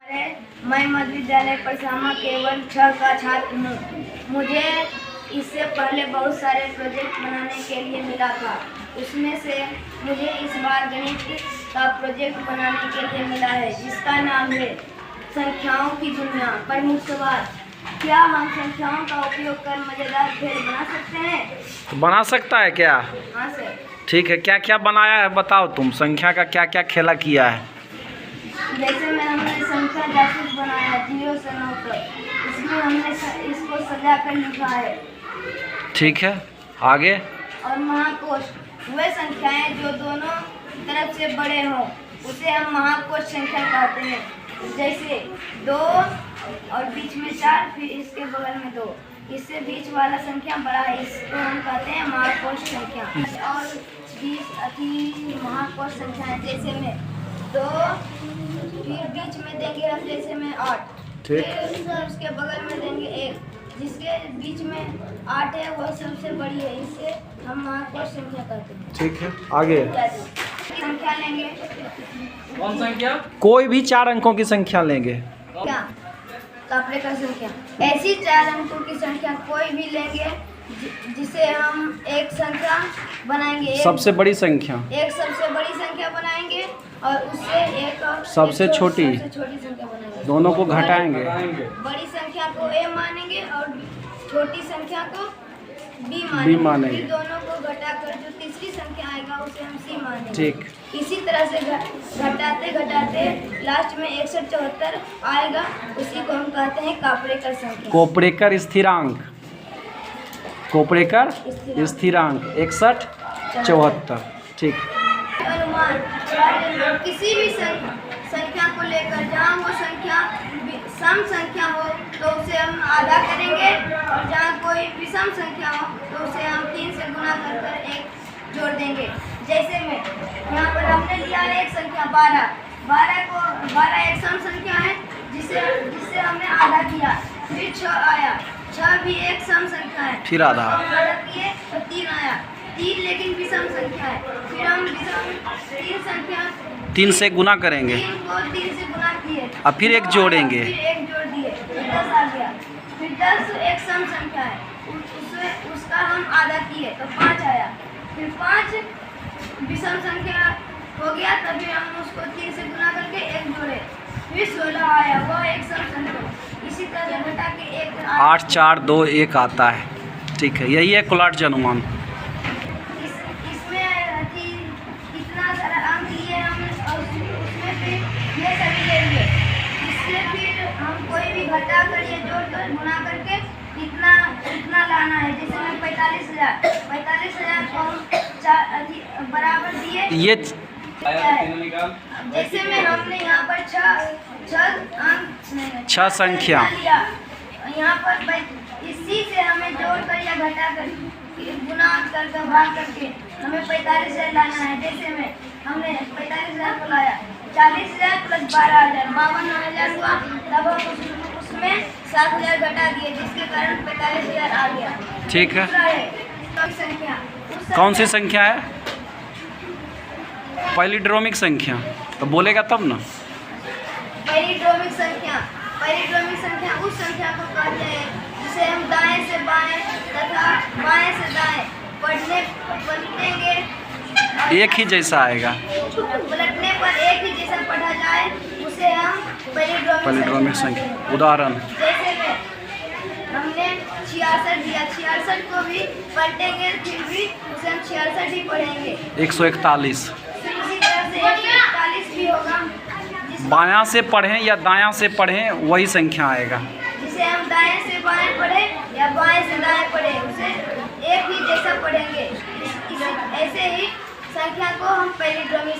मैं मध्य विद्यालय परसामा केवल 6 का छात्र हूँ। मुझे इससे पहले बहुत सारे प्रोजेक्ट बनाने के लिए मिला था। उसमें से मुझे इस बार गणित का प्रोजेक्ट बनाने के लिए मिला है, जिसका नाम है संख्याओं की दुनिया। प्रमुख सवाल: क्या हम संख्याओं का उपयोग कर मजेदार खेल बना सकते हैं? तो बना सकता है क्या? हाँ सर। ठीक है, क्या क्या बनाया है बताओ तुम। संख्या का क्या क्या खेला किया है? जैसे में हमने संख्या जासूस बनाया 0 से 9 तक। इसमें हमने इसको सजा कर लिखा है। ठीक है, आगे? और महाकोश वे संख्याएं जो दोनों तरफ से बड़े हों, उसे हम महाकोश संख्या कहते हैं। जैसे 2 और बीच में 4, फिर इसके बगल में 2, इससे बीच वाला संख्या बड़ा है, इसको हम कहते हैं महाकोश संख्या। और 20 महाकोश संख्या है, जैसे में 2, फिर बीच में देंगे हम जैसे में 8, फिर उसके बगल में देंगे 1, जिसके बीच में 8 है, वो सबसे बड़ी है, इससे हम महाकोश संख्या कहते हैं। ठीक है, आगे? संख्या लेंगे। कौन संख्या? कोई भी 4 अंकों की संख्या लेंगे। क्या? कापड़े का संख्या। ऐसी 4 अंकों की संख्या कोई भी लेंगे जिसे हम एक संख्या बनाएंगे। सबसे बड़ी संख्या। एक सबसे बड़ी संख्या बनाएंगे और उससे एक सबसे छोटी संख्या बनाएंगे। दोनों को घटाएंगे। बड़ी संख्या को a मानेंगे और छोटी संख्या को b मानेंगे। फिर दोनों को घटाकर जो तीसरी संख्या आएगा उसे हम c मानेंगे। ठीक। इसी तरह से घटाते घटाते लास्ट में 6174 आएगा, उसी को हम कहते हैं कापड़ेकर संख्या। कोपरेकर स्थिरांक। कोपरेकर स्थिरांक 6174। ठीक। अनुमान: किसी भी संख्या को लेकर जहाँ वो संख्या सम संख्या हो तो उसे हम आधा करेंगे, और जहाँ कोई विषम संख्या हो तो उसे हम 3 से गुणा कर 1 जोड़ देंगे। जैसे में यहाँ पर हमने लिया है एक संख्या 12 एक सम संख्या है, जिससे हमने आधा किया। फिर 6 आया, 6 भी एक सम संख्या है, फिर आधा किए तो 3 आया। 3 लेकिन विषम संख्या है, फिर हम विषम 3 संख्या 3 से गुना करेंगे। 3 को 3 से गुना किए, अब फिर 1 जोड़ेंगे। फिर 1 जोड़ दिए, फिर 10 आ गया। फिर 10 एक सम संख्या है, उसका हम आधा किए तो 5 आया। फिर 5 विषम संख्या हो गया, तभी हम उसको 3 से गुना करके 1 जोड़े। फिर 16 आया, वो एक सम संख्या। इसी तरह घटा के 1 8 4 2 1 आता है। ठीक है, यही है कोलाट अनुमान। इतना सारा अंक लिए हम, और उसमें फिर ये सभी ले लिए। इससे फिर हम कोई भी घटा कर ये जोड़ कर गुना करके इतना लाना है। जैसे में 45,000 को हम बराबर दिए। ये जैसे में हमने यहाँ पर 6 संख्या यहाँ पर इसी से हमें जोड़ कर या घटा कर गुना करके भाग करके हमें 45,000 लाना है। जैसे में हमने 45,000 को लाया, 40,000 प्लस 12,000 52,000 हुआ, तब हम उसमें 7,000 घटा दिए, जिसके कारण 45,000 आ गया। ठीक है। संख्या कौन सी संख्या है? पैलिड्रोमिक संख्या। तो बोलेगा तब ना। पैलिड्रोमिक संख्या उस संख्या को कहते हैं जिसे हम दाएं से बाएं तथा बाएं से दाएं पलटेंगे, एक ही जैसा आएगा। पलटने पर एक ही जैसा पढ़ा जाए उसे हम पैलिड्रोमिक संख्या। उदाहरण: जैसे में हमने 66 दिया, 66 को भी पलटेंगे, फिर भी उसे हम 66 ही पढ़ेंगे। 141। इसी तरह से 141 भी होगा। बायां से पढ़ें या दायां से पढ़ें वही संख्या आएगा। जिसे हम दाएं से बाएं पढ़े या बाएं से दाएं पढ़े, उसे एक ही जैसा पढ़ेंगे। ऐसे ही संख्या को हम पैलिड्रोमिक